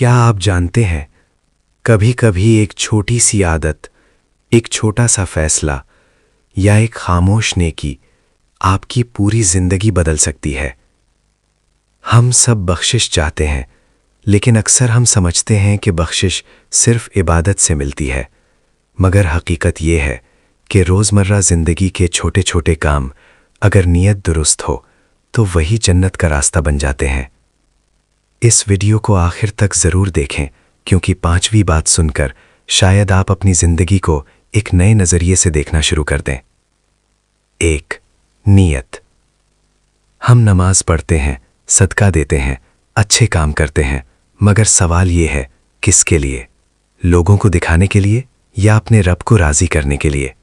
क्या आप जानते हैं, कभी कभी एक छोटी सी आदत, एक छोटा सा फैसला या एक खामोश नेकी आपकी पूरी जिंदगी बदल सकती है। हम सब बख्शिश चाहते हैं, लेकिन अक्सर हम समझते हैं कि बख्शिश सिर्फ इबादत से मिलती है, मगर हकीकत ये है कि रोज़मर्रा ज़िंदगी के छोटे छोटे काम अगर नीयत दुरुस्त हो तो वही जन्नत का रास्ता बन जाते हैं। इस वीडियो को आखिर तक ज़रूर देखें, क्योंकि पांचवी बात सुनकर शायद आप अपनी ज़िंदगी को एक नए नज़रिए से देखना शुरू कर दें। 1. नीयत। हम नमाज पढ़ते हैं, सदका देते हैं, अच्छे काम करते हैं, मगर सवाल ये है, किसके लिए? लोगों को दिखाने के लिए या अपने रब को राज़ी करने के लिए?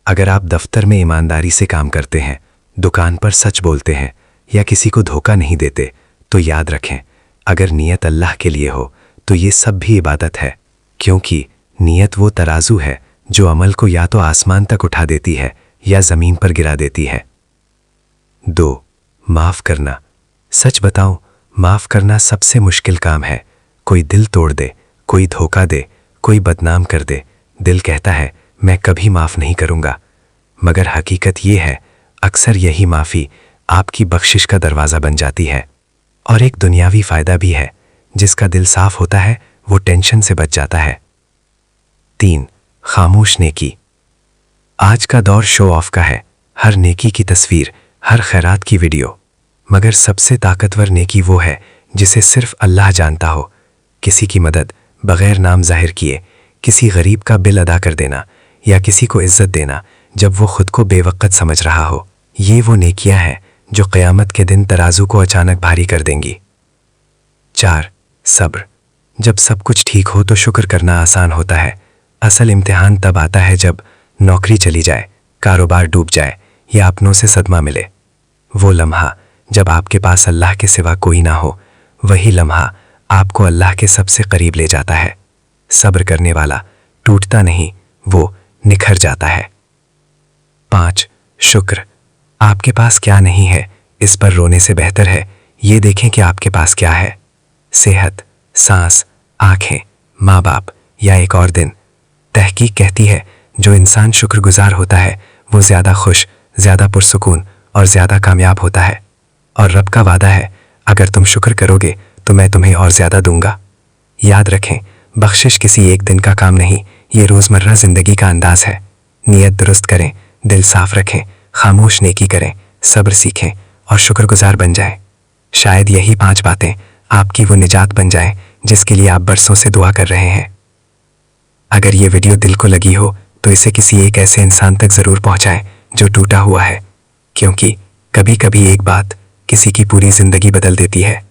अगर आप दफ्तर में ईमानदारी से काम करते हैं, दुकान पर सच बोलते हैं या किसी को धोखा नहीं देते, तो याद रखें, अगर नीयत अल्लाह के लिए हो तो ये सब भी इबादत है, क्योंकि नीयत वो तराजू है जो अमल को या तो आसमान तक उठा देती है या ज़मीन पर गिरा देती है। 2. माफ़ करना। सच बताऊं, माफ़ करना सबसे मुश्किल काम है। कोई दिल तोड़ दे, कोई धोखा दे, कोई बदनाम कर दे, दिल कहता है मैं कभी माफ़ नहीं करूँगा, मगर हकीकत ये है अक्सर यही माफ़ी आपकी बख्शिश का दरवाज़ा बन जाती है। और एक दुनियावी फ़ायदा भी है, जिसका दिल साफ़ होता है वो टेंशन से बच जाता है। 3. खामोश नेकी। आज का दौर शो ऑफ का है, हर नेकी की तस्वीर, हर खैरात की वीडियो, मगर सबसे ताकतवर नेकी वो है जिसे सिर्फ अल्लाह जानता हो। किसी की मदद बग़ैर नाम ज़ाहिर किए, किसी गरीब का बिल अदा कर देना या किसी को इज़्ज़त देना जब वो खुद को बेवक़्त समझ रहा हो, ये वो नेकियां हैं जो क़यामत के दिन तराजू को अचानक भारी कर देंगी। 4. सब्र। जब सब कुछ ठीक हो तो शुक्र करना आसान होता है, असल इम्तिहान तब आता है जब नौकरी चली जाए, कारोबार डूब जाए या अपनों से सदमा मिले। वो लम्हा जब आपके पास अल्लाह के सिवा कोई ना हो, वही लम्हा आपको अल्लाह के सबसे करीब ले जाता है। सब्र करने वाला टूटता नहीं, वो निखर जाता है। 5. शुक्र। आपके पास क्या नहीं है, इस पर रोने से बेहतर है ये देखें कि आपके पास क्या है। सेहत, सांस, आँखें, माँ बाप या एक और दिन। तहकीक कहती है जो इंसान शुक्रगुजार होता है वो ज़्यादा खुश, ज़्यादा पुरसुकून और ज़्यादा कामयाब होता है। और रब का वादा है, अगर तुम शुक्र करोगे तो मैं तुम्हें और ज़्यादा दूंगा। याद रखें, बख्शिश किसी एक दिन का काम नहीं, ये रोज़मर्रा ज़िंदगी का अंदाज है। नीयत दुरुस्त करें, दिल साफ़ रखें, खामोश नेकी करें, सब्र सीखें और शुक्रगुजार बन जाएं। शायद यही 5 बातें आपकी वो निजात बन जाएं जिसके लिए आप बरसों से दुआ कर रहे हैं। अगर ये वीडियो दिल को लगी हो तो इसे किसी एक ऐसे इंसान तक ज़रूर पहुंचाएं जो टूटा हुआ है, क्योंकि कभी कभी एक बात किसी की पूरी ज़िंदगी बदल देती है।